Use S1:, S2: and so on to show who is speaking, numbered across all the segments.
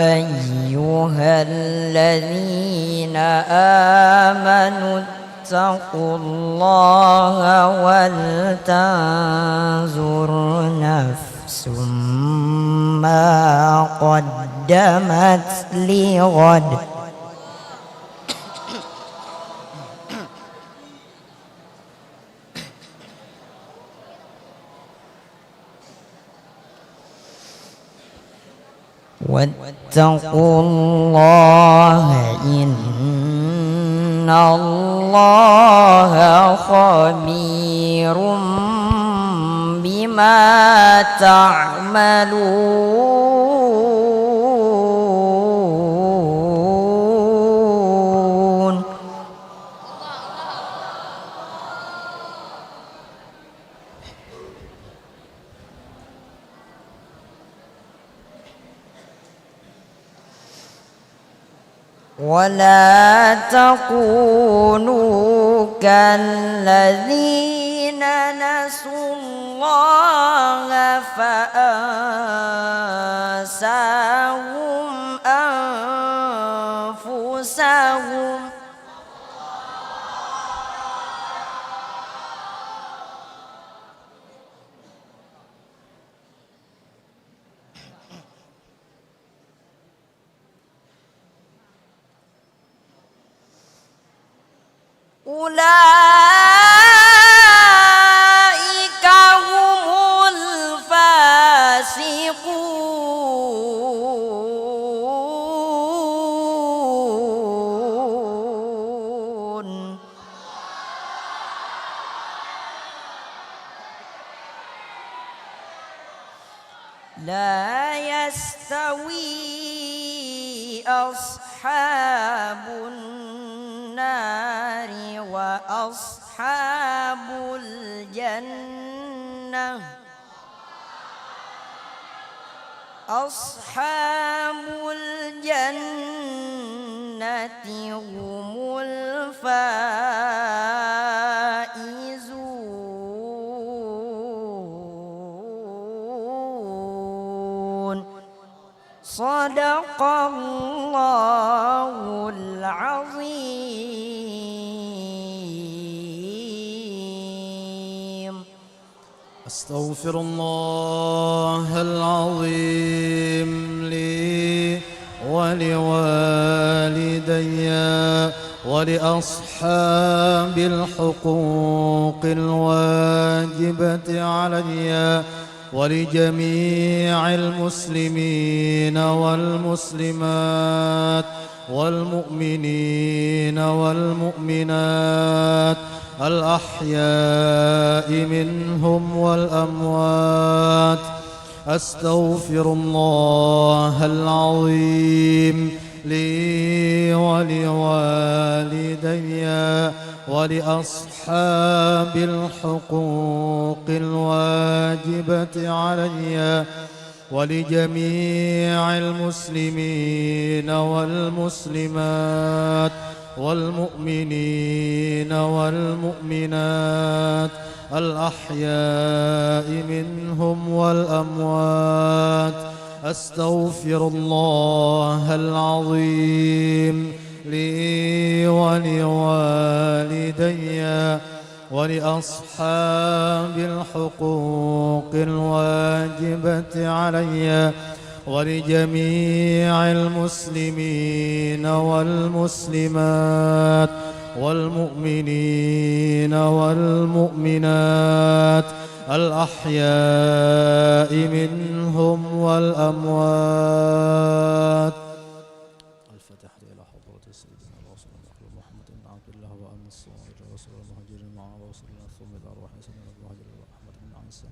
S1: أيها الذين آمنوا اتقوا الله ولتنظر نفس ما قدمت لغد واتقوا الله إن الله خبير بما تعملون ولا تكونوا كالذين نسوا الله فأنساهم أنفسهم أولئك هم الفاسقون لا يستوي أصحاب النار وأصحاب الجنة أصحاب الجنة هم الفائزون صدق الله العظيم.
S2: أستغفر الله العظيم لي ولوالدي ولأصحاب الحقوق الواجبة علي ولجميع المسلمين والمسلمات والمؤمنين والمؤمنات الأحياء منهم والأموات. أستغفر الله العظيم لي ولوالدي ولأصحاب الحقوق الواجبة علي ولجميع المسلمين والمسلمات والمؤمنين والمؤمنات الأحياء منهم والأموات. أستغفر الله العظيم لي ولوالدي ولأصحاب الحقوق الواجبة علي ولجميع المسلمين والمسلمات والمؤمنين والمؤمنات الأحياء منهم والأموات. الفاتحة إلى حضرة سيدنا رسول الله محمد بن عبد الله وأن الصالح رسول المهاجرين مع رسول الله ثم إلى روح سيدنا المهاجر أحمد بن عيسى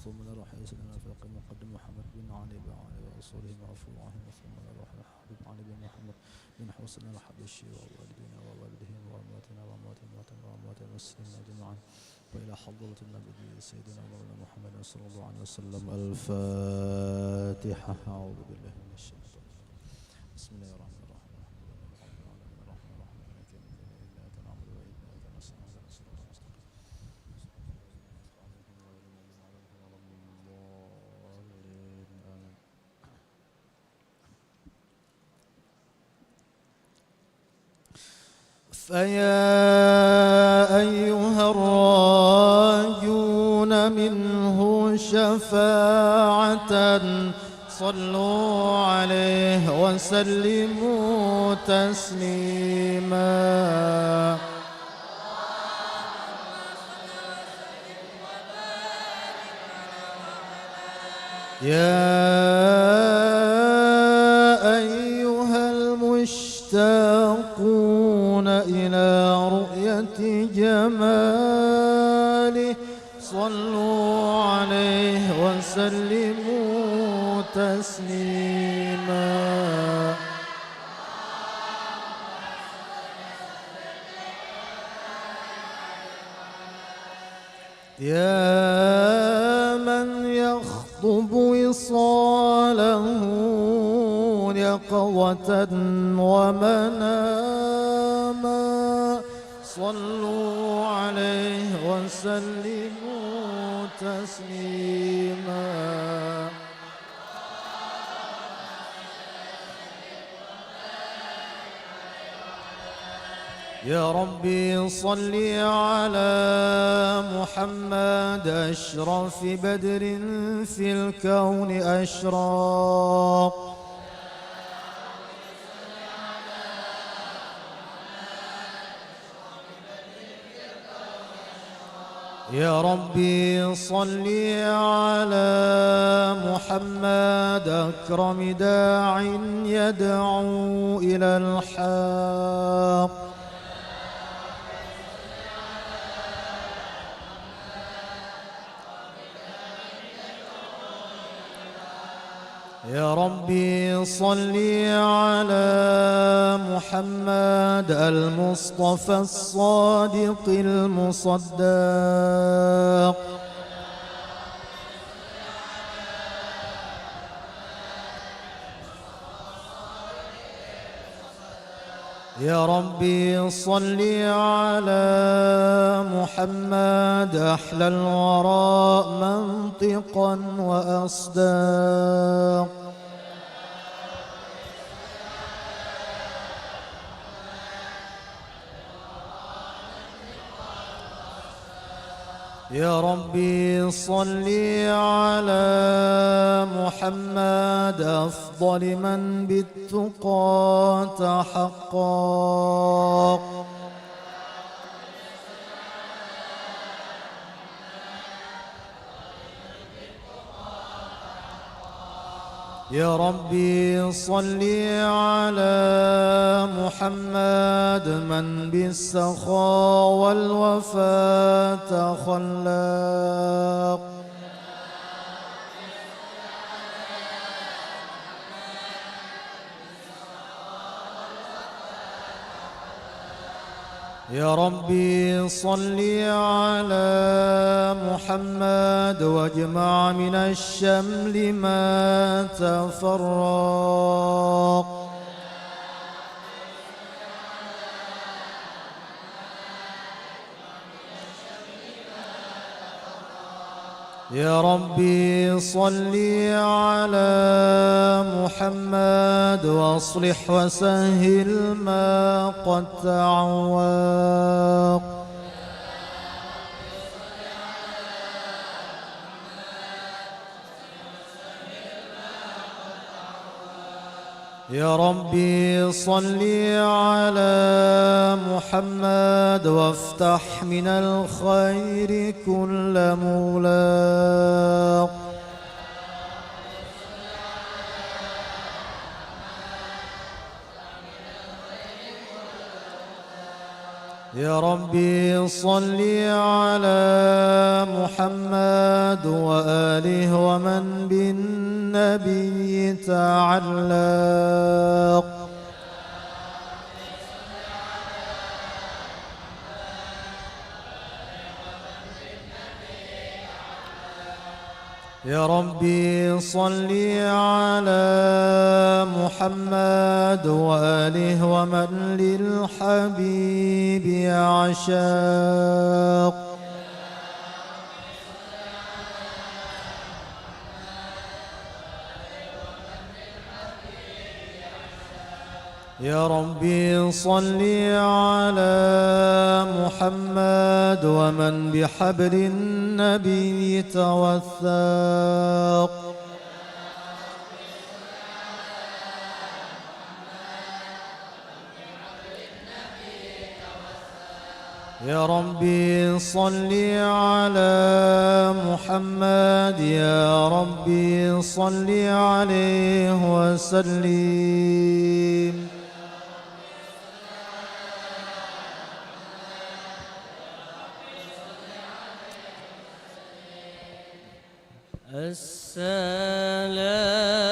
S2: ثم إلى روح سيدنا فرق المقدم محمد بن علي بن علي ورسوله معفو عنه ثم إلى روح الحبيب علي بن محمد بن حسن الحبشي ووالدينا ووالدهم وأمواتنا وأموات المسلمين أجمعين وإلى حضرة النبي سيدنا مولانا محمد صلى الله عليه وسلم. الفاتحة. أعوذ بالله من الشيطان بسم الله الرحمن الرحيم الحمد لله رب العالمين الرحمن الرحيم مالك يوم الدين إياك نعبد وإياك نستعين اهدنا الصراط المستقيم صراط الذين غير المغضوب عليهم ولا الضالين آمين. فيا أيها الراجون منه شفاعة صلوا عليه وسلموا تسليما. يا أيها المشتاقون إلى رؤية جماله صلوا عليه وسلموا تسليما. يا من يخطب وصاله يقظة ومناما صلوا عليه وسلموا تسليما. يا ربي صل على محمد أشرف بدر في الكون أشراق. يا ربي صل على محمد أكرم داع يدعو إلى الحق. يا ربي صل على محمد المصطفى الصادق المصدق. يا ربي صل على محمد أحلى الوراء منطقا وأصداق. يا ربي صل على محمد أفضل من بالتقى تحقق. يا ربي صل على محمد من بالسخاء والوفاء تخلق. يا ربي صل على محمد واجمع من الشمل ما تفرق. يا ربي صل على محمد واصلح وسهل ما قد تعوق. يا ربي صل على محمد وافتح من الخير كل مغلاق. يا ربي صل على محمد وآله ومن بالنبي تعلق. يا ربي صل على محمد وآله ومن للحبيب يعشق. يا ربي صل على محمد ومن بحبل النبي توثق. يا ربي صل على محمد، يا ربي صل عليه وسلم.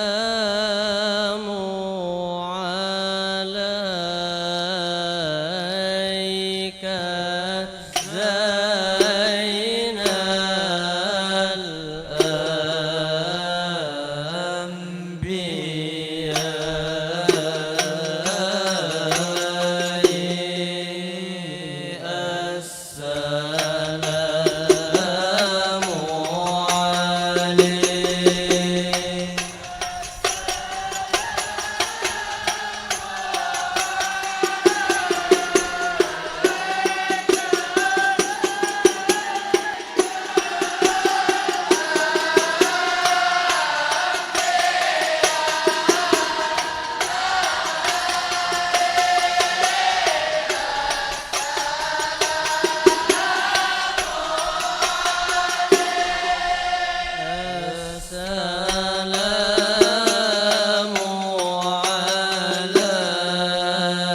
S3: السلام عليك زين الأنبياء. السلام عليك. السلام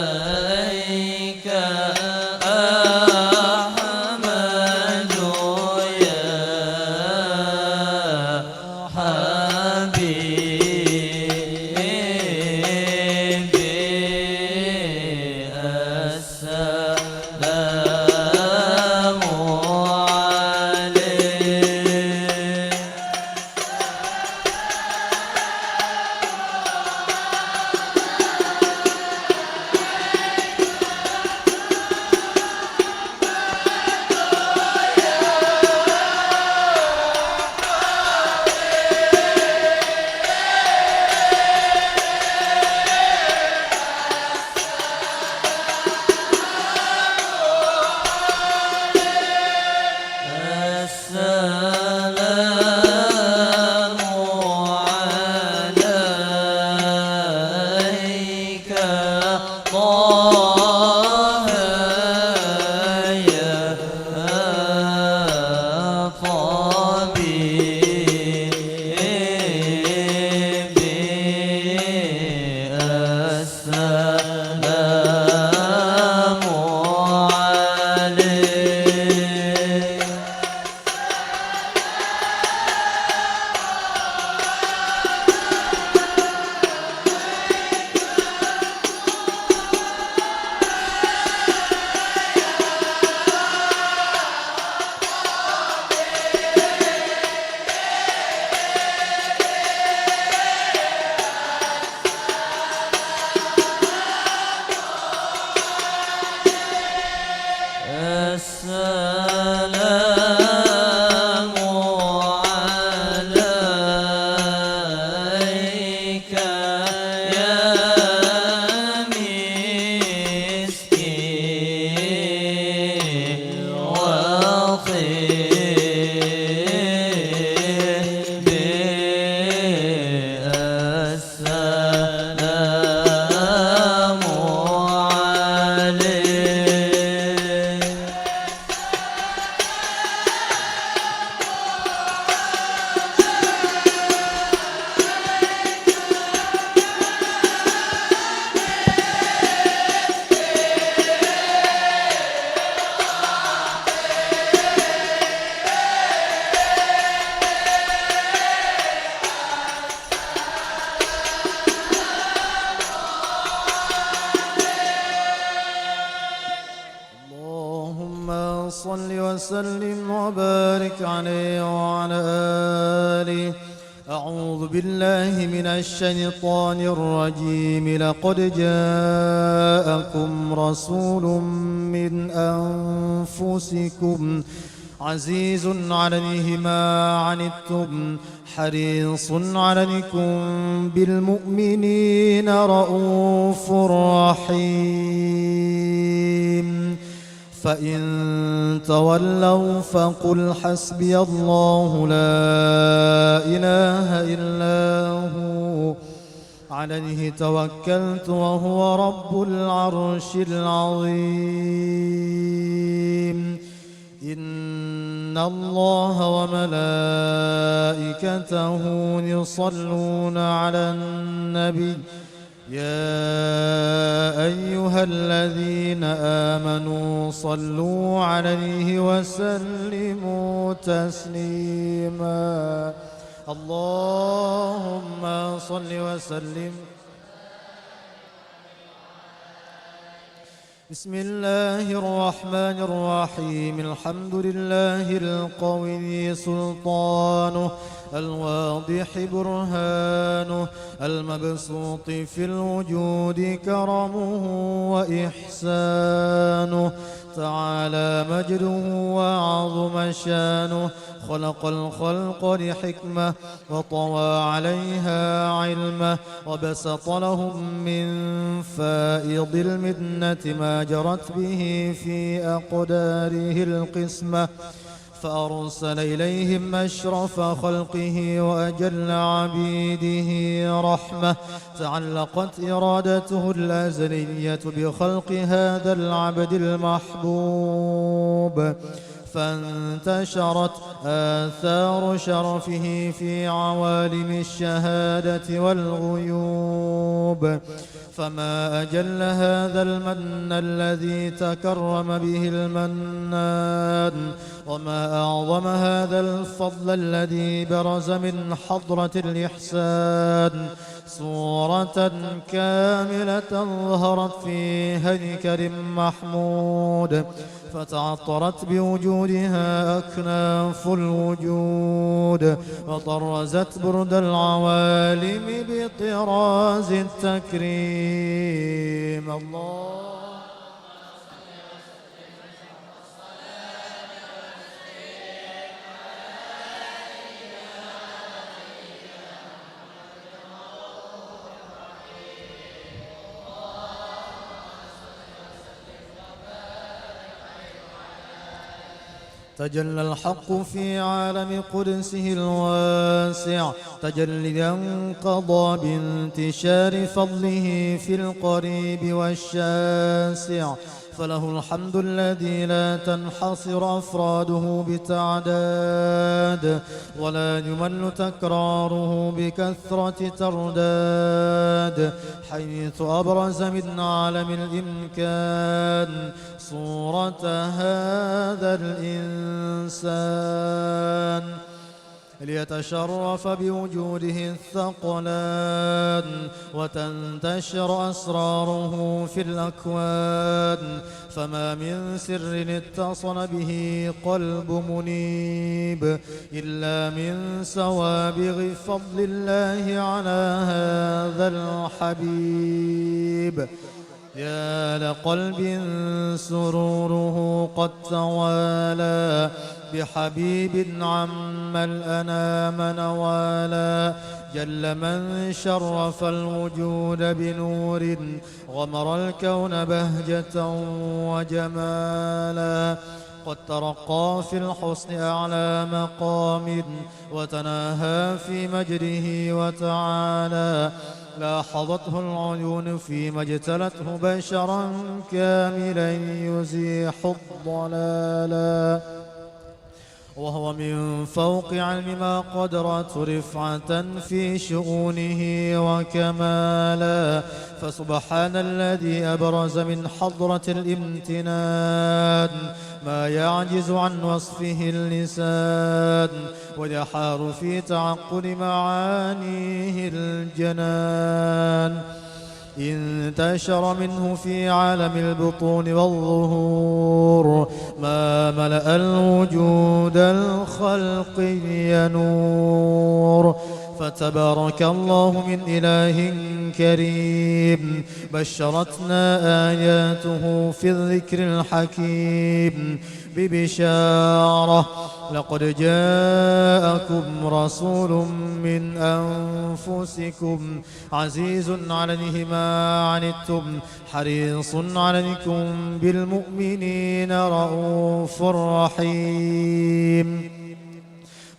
S3: عليك أحمد يا حبيبي. السلام عليك. السلام عليك طه يا طبيبي. السلام عليك. السلام عليك يا مسكين وخيبي. السلام عليك.
S2: اللهم صل وسلم وبارك عليه وعلى آله. أعوذ بالله من الشيطان الرجيم. لقد جاءكم رسول من أنفسكم عزيز عليه ما عنتم حريص عليكم بالمؤمنين رؤوف رحيم فإن تولوا فقل حسبي الله لا إله إلا هو عليه توكلت وهو رب العرش العظيم إن الله وملائكته يصلون على النبي يا أيها الذين آمنوا صلوا عليه وسلموا تسليما اللهم صل وسلم بسم الله الرحمن الرحيم الحمد لله القوي سلطانه الواضح برهانه المبسوط في الوجود كرمه وإحسانه تعالى مجده وعظم شانه خلق الخلق لحكمة وطوى عليها علمه وبسط لهم من فائض المنة ما جرت به في أقداره القسمة فأرسل إليهم أشرف خلقه وأجل عبيده رحمة تعلقت إرادته الأزلية بخلق هذا العبد المحبوب فانتشرت آثار شرفه في عوالم الشهادة والغيوب فما أجل هذا المن الذي تكرم به المنان وما أعظم هذا الفضل الذي برز من حضرة الإحسان صورة كاملة ظهرت في هيكل محمود فتعطرت بوجودها أكناف الوجود وطرزت برد العوالم بطراز التكريم الله تجلى الحق في عالم قدسه الواسع تجليا قضى بانتشار فضله في القريب والشاسع فله الحمد الذي لا تنحصر أفراده بتعداد ولا يمل تكراره بكثرة ترداد حيث أبرز من عالم الإمكان صورة هذا الإنسان ليتشرف بوجوده الثقلان وتنتشر أسراره في الأكوان فما من سر اتصل به قلب منيب إلا من سوابغ فضل الله على هذا الحبيب يا لقلب سروره قد توالى بحبيب عم الأنام نوالا جل من شرف الوجود بنور غمر الكون بهجة وجمالا قد ترقى في الحسن أعلى مقام وتناهى في مجده وتعالى لاحظته العيون فيما اجتلته بشرا كاملا يزيح الضلالا وهو من فوق علم ما قدرت رفعة في شؤونه وكمالا فسبحان الذي أبرز من حضرة الامتنان ما يعجز عن وصفه اللسان ويحار في تعقل معانيه الجنان انتشر منه في عالم البطون والظهور ما ملأ الوجود الخلقي نور فتبارك الله من إله كريم بشرتنا آياته في الذكر الحكيم ببشارة لقد جاءكم رسول من أنفسكم عزيز عليه ما عنتم حريص عليكم بالمؤمنين رؤوف رحيم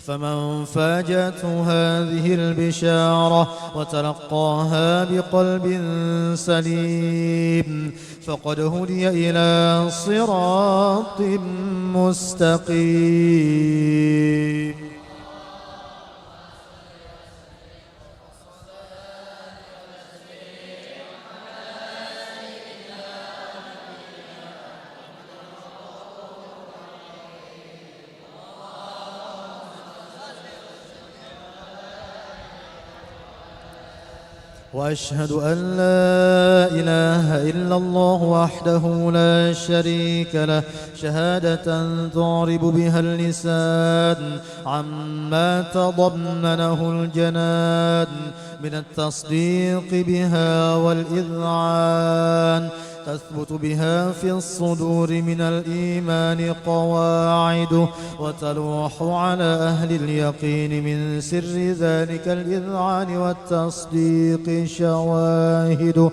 S2: فمن فاجأته هذه البشارة وتلقاها بقلب سليم فقد هدي إلى صراط مستقيم. وأشهد أن لا إله إلا الله وحده لا شريك له شهادة تعرب بها اللسان عما تضمنه الجنان من التصديق بها والإذعان تثبت بها في الصدور من الإيمان قواعد وتلوح على أهل اليقين من سر ذلك الإذعان والتصديق شواهد.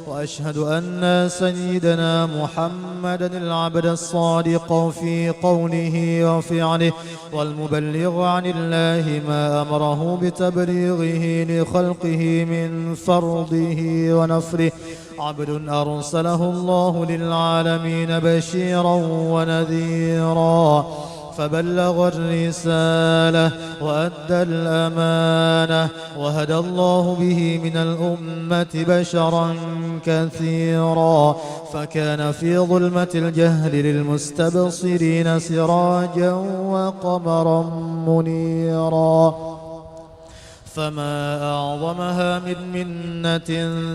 S2: وأشهد أن سيدنا محمدًا العبد الصادق في قوله وفعله والمبلغ عن الله ما أمره بتبليغه لخلقه من فرضه ونفره عبد أرسله الله للعالمين بشيرا ونذيرا فبلغ الرسالة وأدى الأمانة وهدى الله به من الأمة بشرا كثيرا فكان في ظلمة الجهل للمستبصرين سراجا وقمرا منيرا فما أعظمها من منة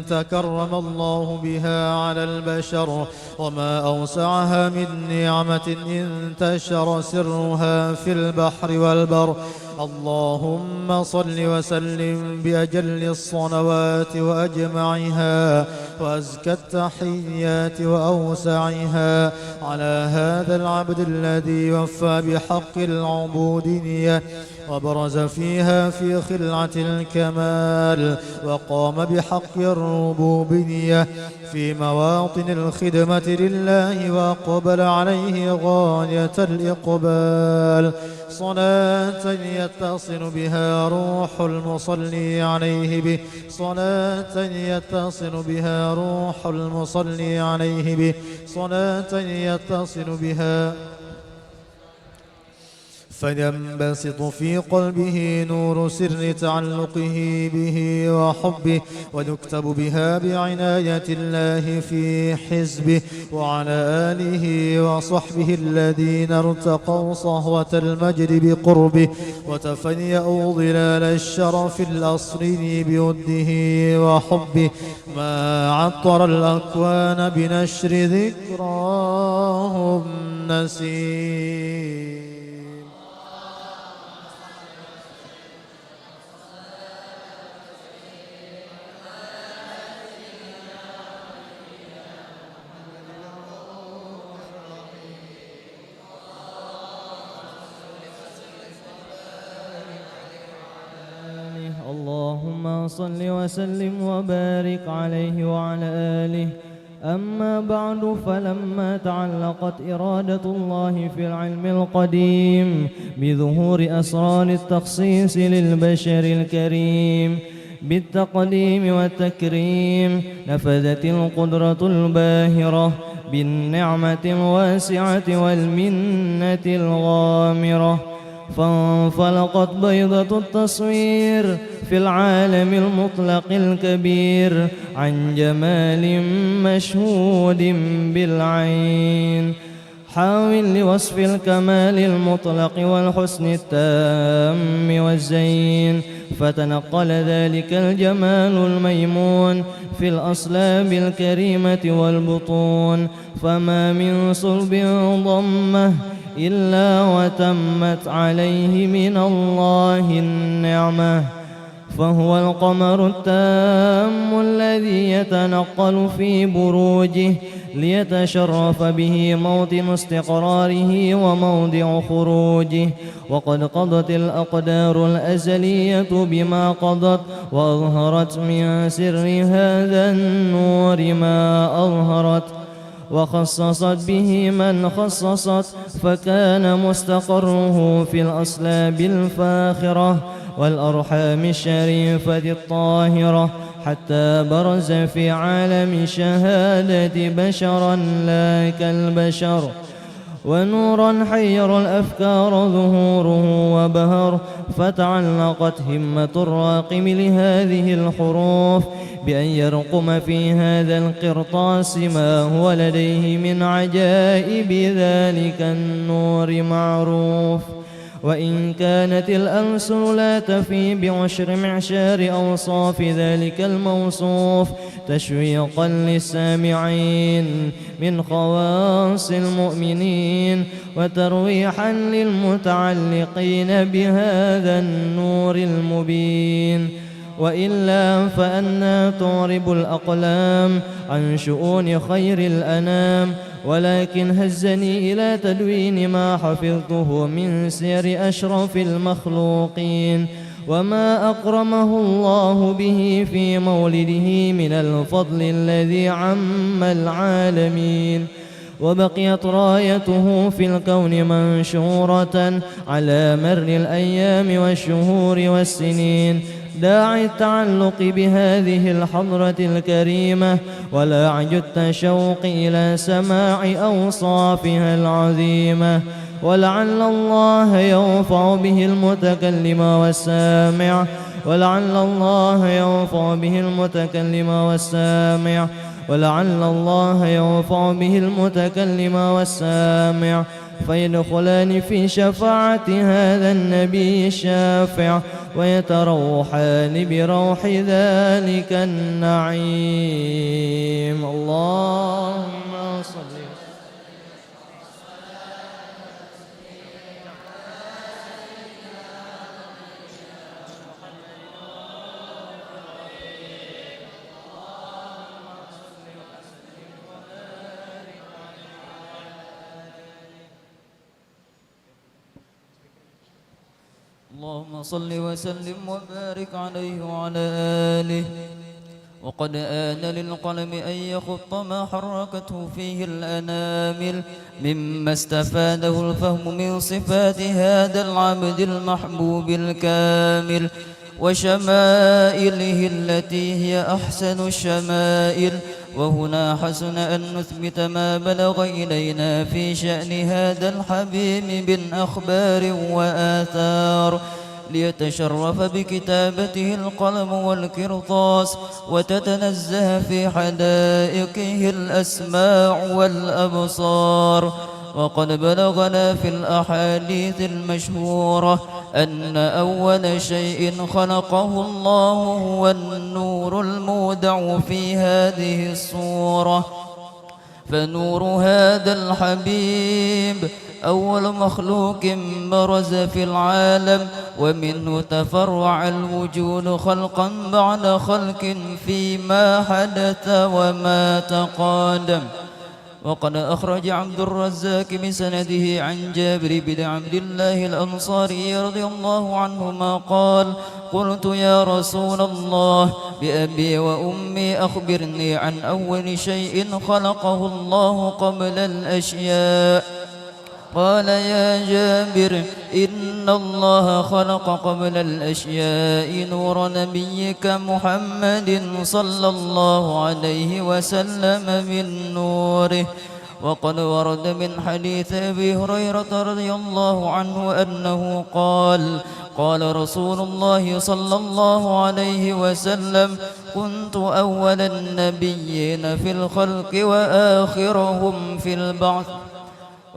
S2: تكرم الله بها على البشر وما أوسعها من نعمة انتشر سرها في البحر والبر. اللهم صل وسلم بأجل الصلوات وأجمعها وأزكى التحيات وأوسعها على هذا العبد الذي وفى بحق العبودية وبرز فيها في خلعة الكمال وقام بحق الربوبية في مواطن الخدمة لله وأقبل عليه غاية الإقبال صلاة يتصل بها روح المصلي عليه به صلاة يتصل بها روح المصلي عليه به صلاة يتصل بها فينبسط في قلبه نور سر تعلقه به وحبه ويكتب بها بعناية الله في حزبه وعلى آله وصحبه الذين ارتقوا صهوة المجد بقربه وتفيأوا ظلال الشرف الأصلي بوده وحبه ما عطر الأكوان بنشر ذكراهم نسيم.
S3: اللهم صل وسلم وبارك عليه وعلى آله. أما بعد فلما تعلقت إرادة الله في العلم القديم بظهور أسرار التخصيص للبشر الكريم بالتقديم والتكريم نفذت القدرة الباهرة بالنعمة الواسعة والمنة الغامرة فانفلقت بيضة التصوير في العالم المطلق الكبير عن جمال مشهود بالعين حاول لوصف الكمال المطلق والحسن التام والزين فتنقل ذلك الجمال الميمون في الأصلاب الكريمة والبطون فما من صلب ضمه إلا وتمت عليه من الله النعمة فهو القمر التام الذي يتنقل في بروجه ليتشرف به موطن استقراره وموضع خروجه. وقد قضت الأقدار الأزلية بما قضت، وأظهرت من سر هذا النور ما أظهرت، وخصصت به من خصصت، فكان مستقره في الأصلاب الفاخرة والأرحام الشريفة الطاهرة، حتى برز في عالم شهادة بشرا لا كالبشر، ونورا حير الأفكار ظهوره وبهر. فتعلقت همة الراقم لهذه الحروف بأن يرقم في هذا القرطاس ما هو لديه من عجائب ذلك النور معروف. وإن كانت الألسن لا تفي بعشر معشار أوصاف ذلك الموصوف تشويقا للسامعين من خواص المؤمنين، وترويحا للمتعلقين بهذا النور المبين، وإلا فأنى تعرب الأقلام عن شؤون خير الأنام. ولكن هزني إلى تدوين ما حفظته من سير أشرف المخلوقين، وما أكرمه الله به في مولده من الفضل الذي عم العالمين. وبقيت رايته في الكون منشورة على مر الأيام والشهور والسنين، داعي التعلق بهذه الحضرة الكريمة ولاعج التشوق إلى سماع أوصافها العظيمة. ولعل الله ينفع به المتكلم والسامع، ولعل الله ينفع به المتكلم والسامع، ولعل الله ينفع به المتكلم والسامع، فيدخلان في شفاعة هذا النبي الشافع، ويتروحان بروح ذلك النعيم. اللهم صل
S4: اللهم صل وسلم وبارك عليه وعلى آله. وقد آن للقلم أن يخط ما حركته فيه الأنامل مما استفاده الفهم من صفات هذا العبد المحبوب الكامل وشمائله التي هي أحسن الشمائل. وهنا حسن أن نثبت ما بلغ إلينا في شأن هذا الحبيب من أخبار وآثار، ليتشرف بكتابته القلم والقرطاس، وتتنزه في حدائقه الأسماع والأبصار. وقد بلغنا في الأحاديث المشهورة أن أول شيء خلقه الله هو النور المودع في هذه الصورة، فنور هذا الحبيب أول مخلوق برز في العالم، ومنه تفرع الوجود خلقا بعد خلق فيما حدث وما تقادم. وقد أخرج عبد الرزاق بسنده عن جابر بن عبد الله الأنصاري رضي الله عنهما قال: قلت يا رسول الله بأبي وأمي أخبرني عن أول شيء خلقه الله قبل الأشياء. قال: يا جابر إن الله خلق قبل الأشياء نور نبيك محمد صلى الله عليه وسلم من نوره. وقد ورد من حديث أبي هريرة رضي الله عنه أنه قال: قال رسول الله صلى الله عليه وسلم: كنت أول النبيين في الخلق وآخرهم في البعث.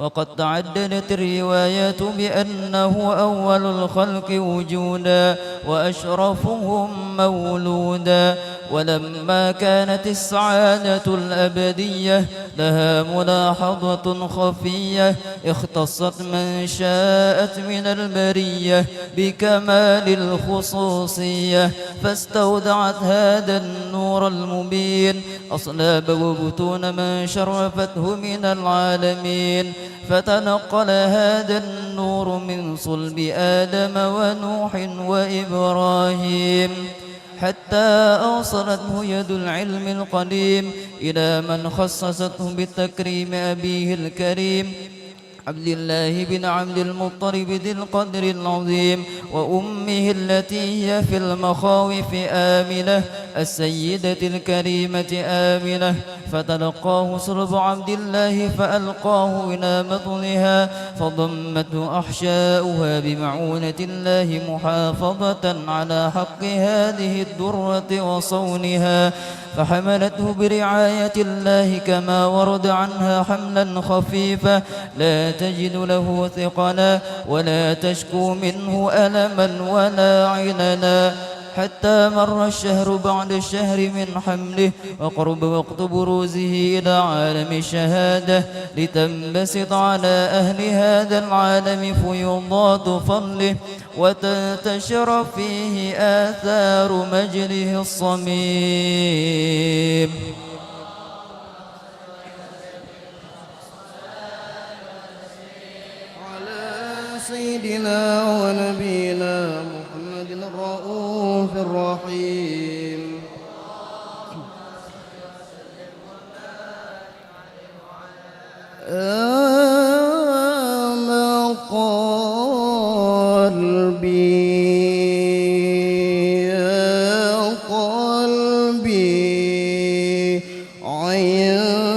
S4: وقد تعددت الروايات بأنه أول الخلق وجودا وأشرفهم مولودا. ولما كانت السعادة الأبدية لها ملاحظة خفية اختصت من شاءت من البرية بكمال الخصوصية، فاستودعت هذا النور المبين أصلاب وبطون من شرفته من العالمين، فتنقل هذا النور من صلب آدم ونوح وإبراهيم حتى أوصلته يد العلم القديم إلى من خصصته بالتكريم أبيه الكريم عبد الله بن عبد المطلب ذي القدر العظيم، وأمه التي هي في المخاوف آمنة السيدة الكريمة آمنة، فتلقاه صلب عبد الله فألقاه إلى بطنها فضمته أحشاؤها بمعونة الله محافظة على حق هذه الدرة وصونها، فحملته برعاية الله كما ورد عنها حملا خفيفا لا تجد له ثقلا ولا تشكو منه ألما ولا علنا، حتى مر الشهر بعد الشهر من حمله وقرب وقت بروزه إلى عالم الشهادة لتنبسط على أهل هذا العالم فيضات فضله وتنتشر فيه آثار مجده الصميم.
S5: سيدنا ونبينا محمد الرؤوف الرحيم. آمن قلبي يا قلبي عندما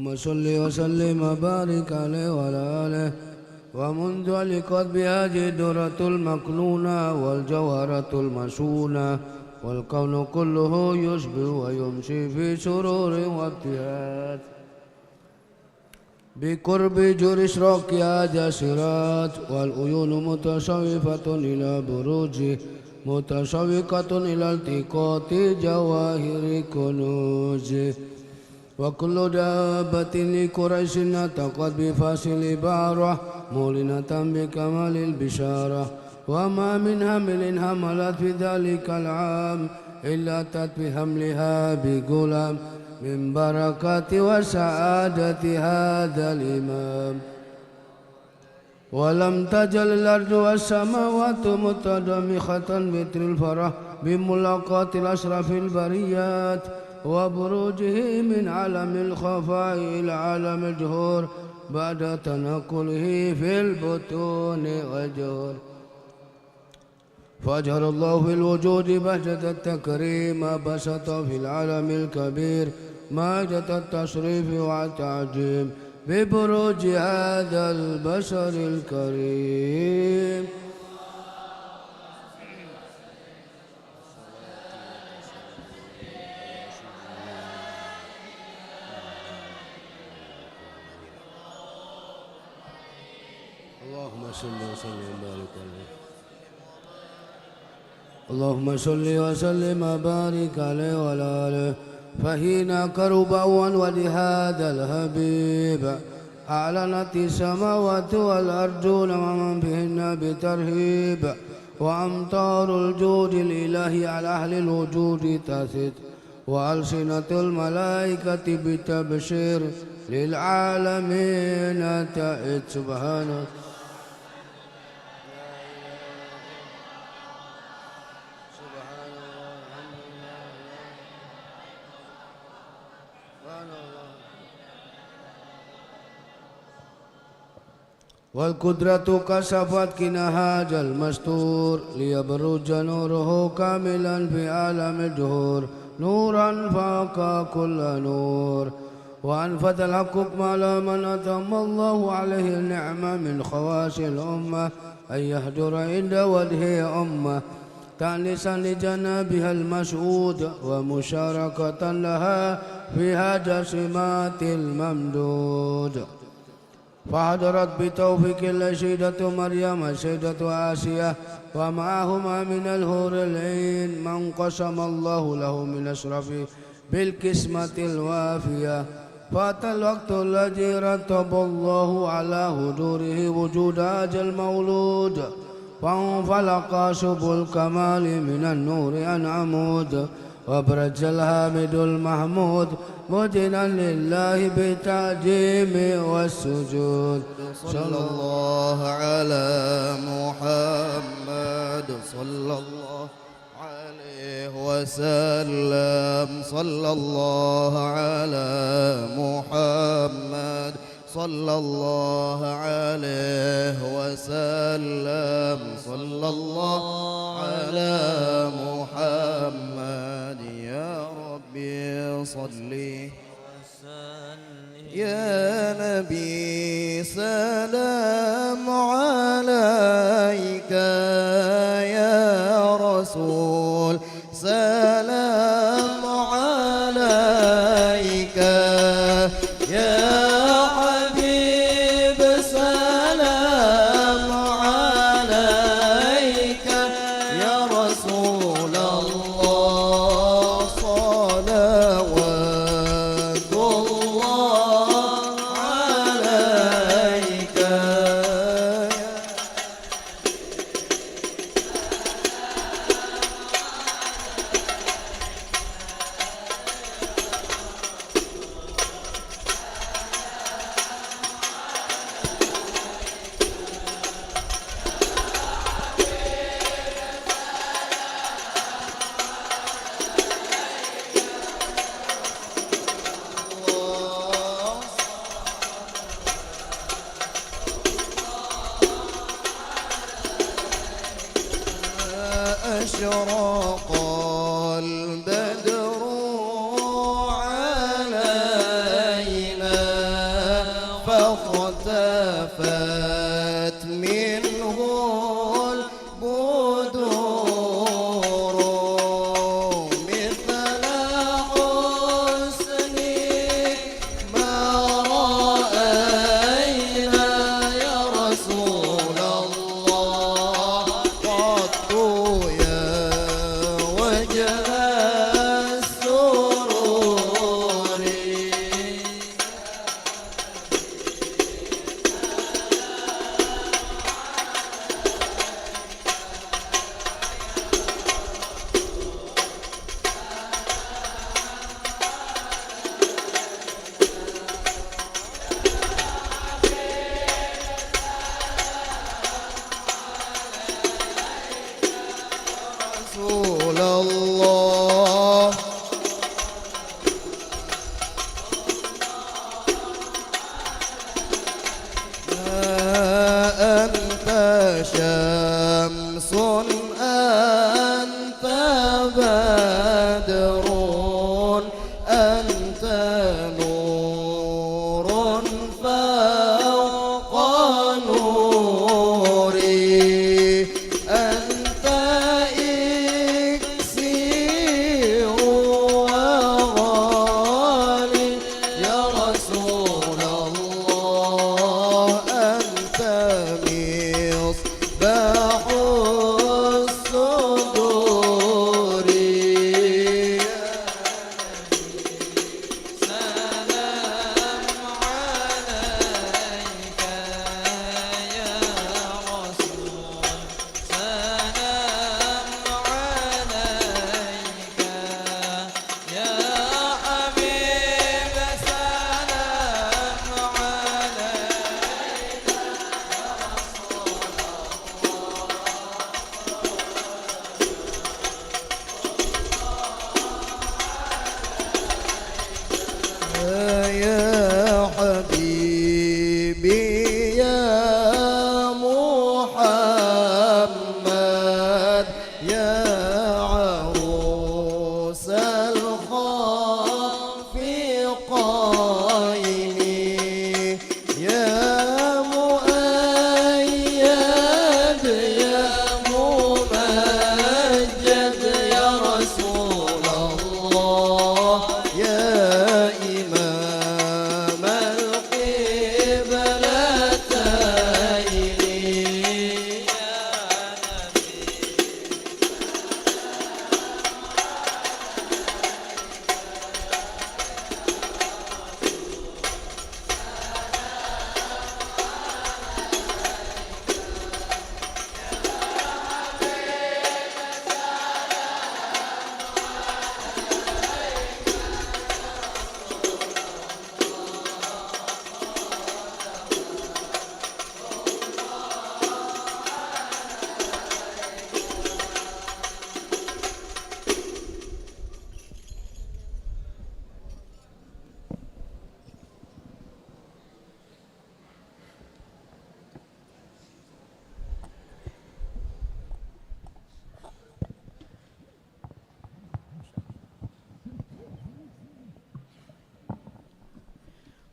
S5: اللهم صل وسلم وبارك عليه وعلى آله. ومنذ علقت بهذه الدرة المكنونة والجوهرة المشونة والكون كله يشبه ويمشي في سرور وابتهاج بقرب جور إشراقها جاسرات والعيون متشوفة إلى بروجه متشوقة إلى التقاط جواهر كنوزه. وكل دابة لقريش نطقت بفاصل بعرة مولنة بكمال البشارة. وما من حمل حملت في ذلك العام إلا أتت بحملها بغلام من بركة وسعادة هذا الإمام. ولم تزل الأرض والسماوات متضامخة مثل الفرح بملاقاة الأشرف البريات وبروجه من عالم الخفاء إلى عالم الجهور بعد تنقله في البطون والجهور. فأجهر الله في الوجود بهجة التكريم بسط في العالم الكبير مهجة التشريف والتعجيم ببروج هذا البشر الكريم. اللهم صل وسلم وبارك عليه. اللهم صل وسلم وبارك عليه وعلى آله. فحين قرب ولد هذا الحبيب أعلنت السماوات والأرض ومن فيهن بترهيب وأمطار الجود الإلهي على أهل الوجود تثت وألسنة الملائكة بتبشير للعالمين تأت. سبحانه والقدرة كشفت كنهاج المستور ليبرج نوره كاملا في عالم الجهور نورا فاق كل نور. وأنفذ الحق على من أتم الله عليه النعمة من خواص الأمة أن يهجر عند وجه أمة تأنيسا لجنابها المشهود ومشاركة لها فيها جسمات الممدود. فحضرت بتوفيق الله سيدة مريم سيدة آسيا ومعهما من الحور العين من قسم الله له من أشرف بالقسمة الوافية. فأتى الوقت الذي رتب الله على حضوره وجود هذا المولود فانفلق سبل الكمال من النور عن عمود وبرج الحامد المحمود مدنا لله بالتعظيم والسجود.
S6: صلى الله على محمد صلى الله عليه وسلم. صلى الله على محمد صلى الله عليه وسلم. صلى الله على محمد. يا ربي صلي يا نبي سلام عليك يا رسول سلام عليك يا حبيب سلام عليك يا رسول الله صلوات الله عليك. أشرق البدر علينا
S5: رسول الله أنت شمس أنت بدر أنت نور فوق نوري أنت إكسير وغالي يا رسول الله أنت مصباح الصدور يا حبيبي يا محمد يا عروس الخافقين يا مؤيد يا ممجد يا رسول الله يا إمام القبلتين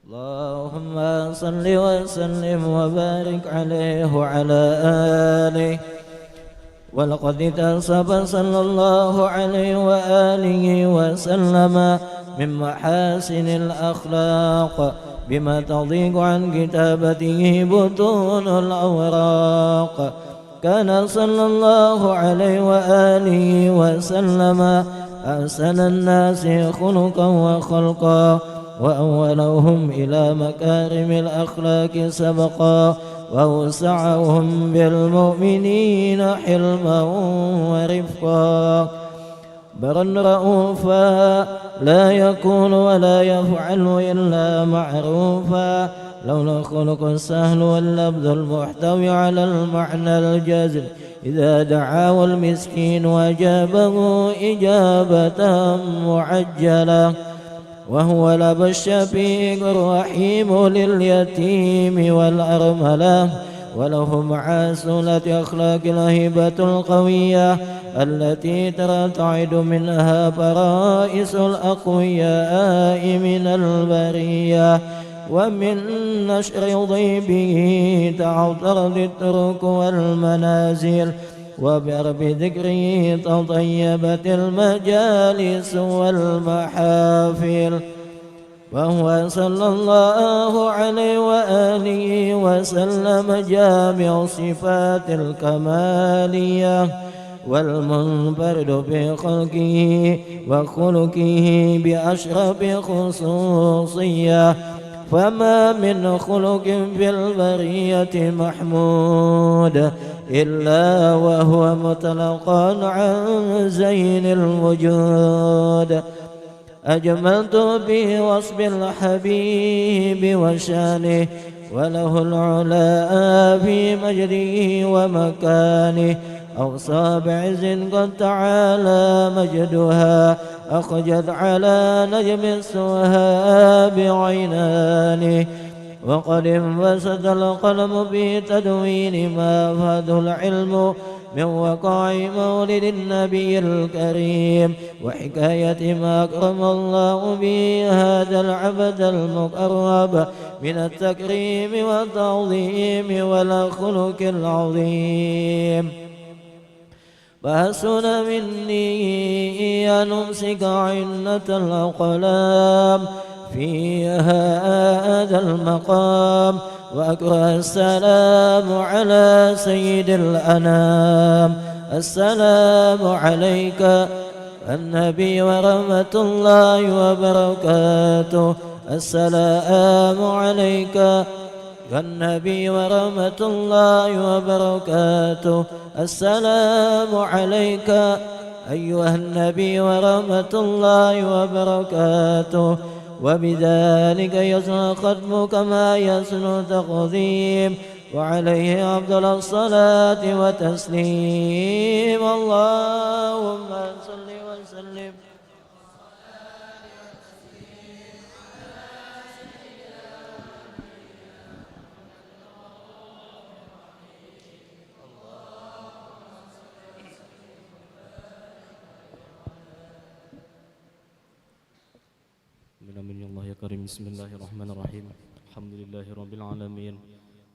S3: اللهم صل وسلم وبارك عليه وعلى آله. ولقد اتصف صلى الله عليه وآله وسلم من محاسن الأخلاق بما تضيق عن كتابته بطون الأوراق. كان صلى الله عليه وآله وسلم أحسن الناس خلقا وخلقا وأولهم إلى مكارم الأخلاق سبقا وأوسعهم بالمؤمنين حلما ورفقا. برا رؤوفا لا يكون ولا يفعل إلا معروفا. لولا الخلق السهل واللبذ المحتوي على المعنى الجزل إذا دعاه المسكين وأجابه إجابة معجلة. وهو الأب الشفيق الرحيم لليتيم والأرملة. وله مع سنة أخلاق الهبة القوية التي ترتعد منها فرائس الأقوياء من البرية. ومن نشر ضيبه تعطرت الترك والمنازل. وبرب ذكره تطيبت المجالس والمحافل. وهو صلى الله عليه وآله وسلم جامع صفات الكمالية والمنفرد في خلقه وخلقه بأشرف خصوصية. فما من خلق في البرية محمود إلا وهو مطلقا عن زين الوجود. أجملت بوصف الحبيب وشانه وله العلا في مجده ومكانه. أوصى بعز قد تعالى مجدها، أخجد على نجم السوها بعينانه. وقد انبسط القلم في تدوين ما أفاده العلم من وقع مولد النبي الكريم، وحكاية ما أكرم الله به هذا العبد المقرب من التكريم والتعظيم والخلق العظيم. فحسن مني أن أمسك عنة الأقلام في هذا المقام، وأكره السلام على سيد الأنام. السلام عليك النبي ورحمة الله وبركاته. السلام عليك النبي ورحمة الله وبركاته. السلام عليك أيها النبي ورحمة الله وبركاته. وبذلك يسن ختم كما يسن تقديم، وعليه أفضل الصلاة وتسليم. اللهم صل وسلم
S7: Amin ya Allah ya Karim. Bismillahirrahmanirrahim. Alhamdulillahi Rabbil Alamin.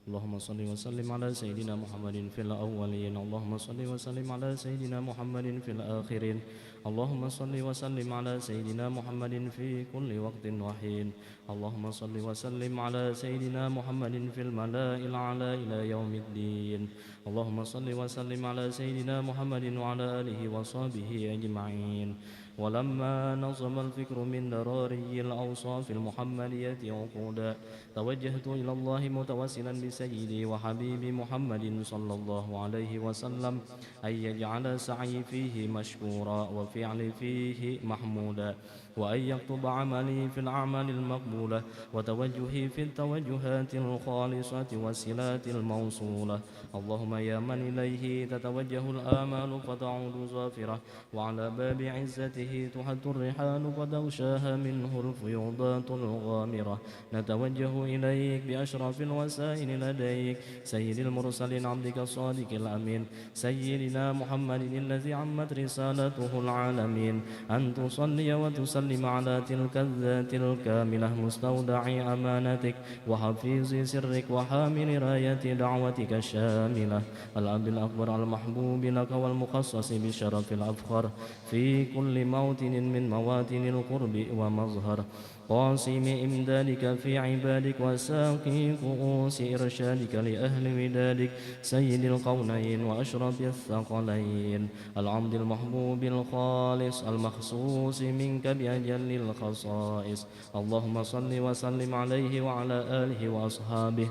S7: Allahumma salli wa sallim ala Sayyidina Muhammadin fil awwalin. Allahumma salli wa sallim ala Sayyidina Muhammadin fil akhirin. Allahumma salli wa sallim ala Sayyidina Muhammadin fi kulli waqtin wa hin. Allahumma salli wa sallim ala Sayyidina Muhammadin fil mala'il a'la ila yaumiddin. Allahumma salli wa sallim ala Sayyidina Muhammadin wa ala alihi wa sahbihi ajma'in. ولما نظم الفكر من دراري الأوصاف المحمدية عقودا، توجهت إلى الله متوسلا بسيدي وحبيبي محمد صلى الله عليه وسلم أن يجعل سعي فيه مشكورا وفعلي فيه محمودا، وأن يكتب عملي في الأعمال المقبولة، وتوجهي في التوجهات الخالصة والصلات الموصولة. اللهم يا من إليه تتوجه الآمال فتعود ظافرة، وعلى باب عزته تحد الرحال فتغشاها منه الفيوضات الغامرة. نتوجه إليك بأشرف الوسائل لديك، سيد المرسلين عبدك الصادق الأمين سيدنا محمد الذي عمت رسالته العالمين، أن تصلي وتسلم على تلك الذات الكاملة مستودع أمانتك وحفيظ سرك وحامل راية دعوتك الشاملة، الأب الأكبر المحبوب لك والمخصص بشرف الأفخر في كل موطن من مواطن القرب ومظهر، قاسم إمدادك في عبادك وساقي كؤوس إرشادك لأهل ودادك، سيد القونين وأشرف الثقلين، العبد المحبوب الخالص المخصوص منك بأجل الخصائص. اللهم صل وسلم عليه وعلى آله وأصحابه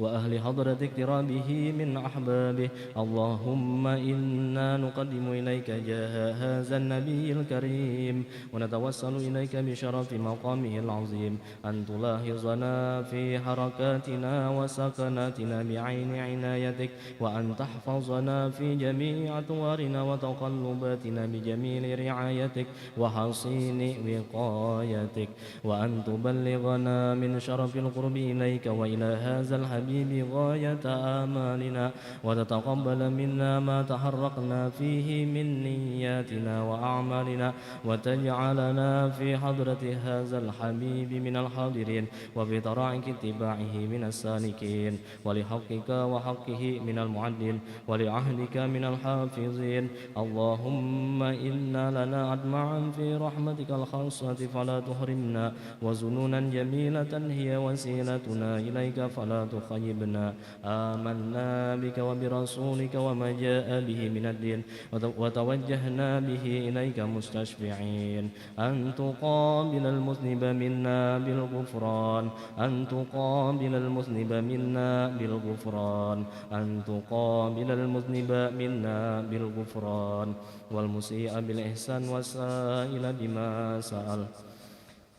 S7: وأهل حضرة اقترابه من أحبابه. اللهم إنا نقدم إليك جاه هذا النبي الكريم، ونتوسل إليك بشرف مقامه العظيم أن تلاحظنا في حركاتنا وسكناتنا بعين عنايتك، وأن تحفظنا في جميع أطوارنا وتقلباتنا بجميل رعايتك وحصين وقايتك، وأن تبلغنا من شرف القرب إليك وإلى هذا الحبيب غاية آمالنا، وتتقبل منا ما تحرقنا فيه من نياتنا وأعمالنا، وتجعلنا في حضرة هذا الحبيب من الحاضرين، وفي طرائق اتباعه من السالكين، ولحقك وحقه من المعدين، ولعهدك من الحافظين. اللهم إنا لنا أدمعا في رحمتك الخاصة فلا تحرمنا، وزنونا جميلة هي وسيلتنا إليك فلا تخيبنا. آمنا بك وبرسولك وما جاء به من الدين، وتوجهنا به إليك مستشفعين أن تقابل المذنب منا بالغفران، أن تقابل المذنب منا بالغفران، أن تقابل المذنب منا بالغفران، والمسيء بالإحسان والسائل بما سأل.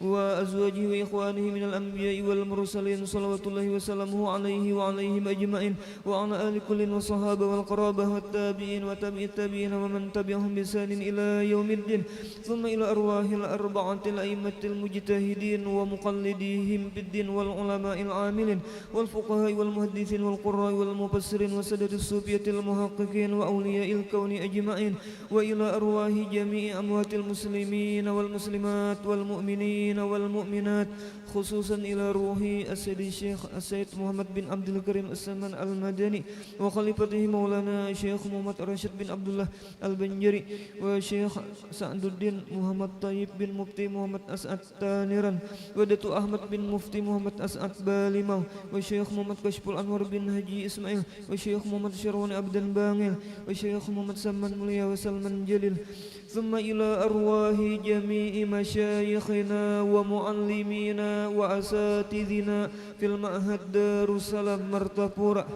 S8: وأزواجه وإخوانه من الأنبياء والمرسلين صلوات الله وسلامه عليه وعليهم أجمعين وعلى آل كل والصحابة والقرابة والتابعين وتابع التابعين ومن تبعهم بإحسان إلى يوم الدين ثم إلى أرواح الأربعة الأئمة المجتهدين ومقلديهم بالدين والعلماء العاملين والفقهاء والمحدثين والقراء والمفسرين وسادة الصوفية المحققين وأولياء الكون أجمعين وإلى أرواح جميع أموات المسلمين والمسلمات والمؤمنين والمؤمنات خصوصا إلى روح السيد الشيخ السيد محمد بن عبد الكريم السمان المدني وخليفته مولانا الشيخ محمد راشد بن عبد الله البنجري والشيخ سعد الدين محمد طيب بن مفتي محمد أسعد تانيران ودatu أحمد بن مفتي محمد أسعد بالمau والشيخ محمد كشف الأنوار بن هجي إسماعيل والشيخ محمد شروان عبدن بانغيل والشيخ محمد سمان مليا وسلمان جليل ثم إلى أرواح جميع مشايخنا ومعلمينا وأساتذنا في المعهد دار السلام مرتفورة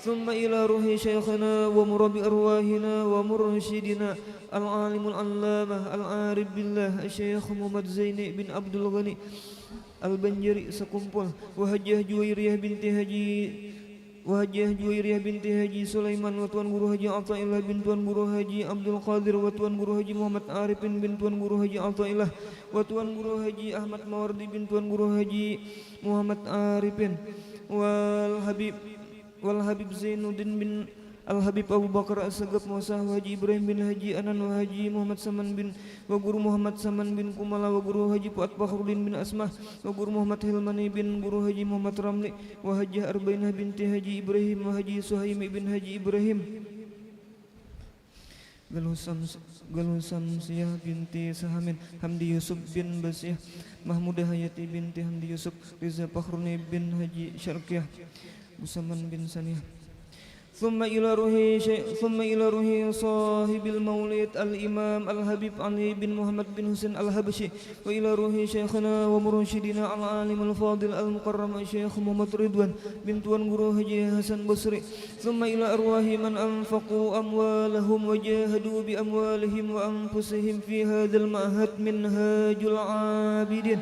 S8: ثم إلى روح شيخنا ومربي أرواحنا ومرشدنا العالم العلامة العارف بالله الشيخ محمد زيني بن عبد الغني البنجري سكمبل وهجه جويرية بنت Haji Sulaiman wa Tuan Guru Haji Athaillah bin Tuan Guru Haji Abdul Qadir wa Tuan Guru Haji Muhammad Arifin bin Tuan Guru Haji Athaillah wa Tuan Guru Haji Ahmad Mawardi bin Tuan Guru Haji Muhammad Arifin wal Habib Zainuddin bin Al-Habib Abu Bakar As-Sagaf Musa Haji Ibrahim bin Haji Anan wa Haji Muhammad Saman bin wa Guru Muhammad Saman bin Kumala wa Guru Haji Fuad Fakhrudin bin Asmah wa Guru Muhammad Hilmani bin Guru Haji Muhammad Ramli wa Haji Arbainah binti Haji Ibrahim wa Haji Suhaimi bin Haji Ibrahim Galusam Siyah binti Sahamin Hamdi Yusuf bin Basiyah Mahmudah Hayati binti Hamdi Yusuf Riza Fakhruni bin Haji Syarqiyah Busaman bin Saniyah ثم إلى روح صاحب المولد الإمام الحبيب علي بن محمد بن حسين الحبشي وإلى روح شيخنا ومرشدنا العالم الفاضل المكرم الشيخ محمد رضوان بن توان Guru Haji Hasan Basri ثم إلى أرواح من أنفقوا أموالهم وجاهدوا بأموالهم وأنفسهم في هذا المعهد منهاج العابدين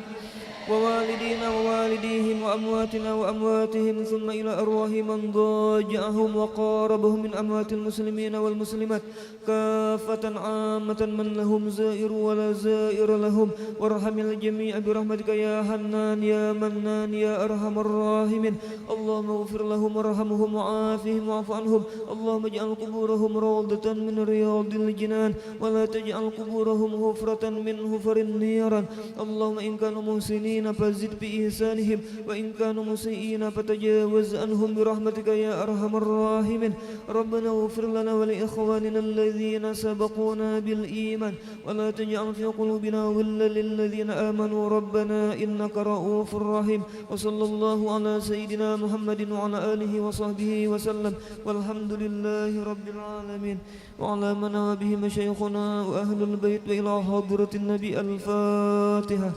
S8: ووالدينا ووالديهم وأمواتنا وأمواتهم ثم إلى أرواح من ضاجعهم وقاربهم من أموات المسلمين والمسلمات كافة عامة من لهم زائر ولا زائر لهم وارحم الجميع برحمتك يا حنان يا منان يا أرحم الراحمين اللهم اغفر لهم وارحمهم وعافهم واعف عنهم اللهم اجعل قبورهم روضة من رياض الجنان ولا تجعل قبورهم حفرة من حفر النيران اللهم إن كانوا محسنين فزد بإحسانهم وإن كانوا مسيئين فتجاوز عنهم برحمتك يا أرحم الراحمين ربنا اغفر لنا ولإخواننا الذين سبقونا بالإيمان ولا تجعل في قلوبنا غلا للذين آمنوا ربنا إنك رؤوف رحيم وصلى الله على سيدنا محمد وعلى آله وصحبه وسلم والحمد لله رب العالمين وعلى من به مشايخنا وأهل البيت وإلى حضرة النبي الفاتحة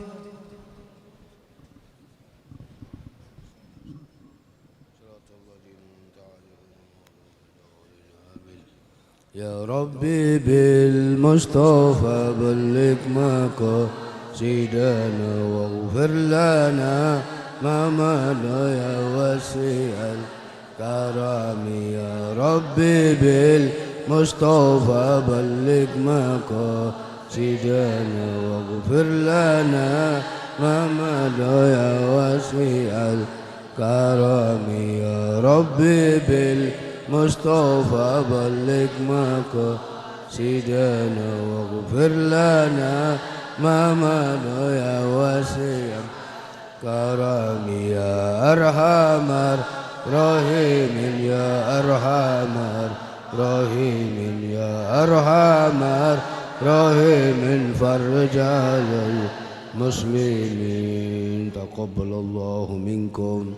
S6: يا ربي بالمصطفى بلغ مقاصدنا واغفر لنا ما مضى يا واسع الكرم يا ربي بالمصطفى بلغ مقاصدنا واغفر لنا ما مضى يا واسع الكرم يا ربي مصطفى بلغ مقاصدنا واغفر لنا ما مضى يا واسع الكرم يا أرحم الراحمين يا أرحم الراحمين يا أرحم الراحمين فرج على المسلمين تقبل الله منكم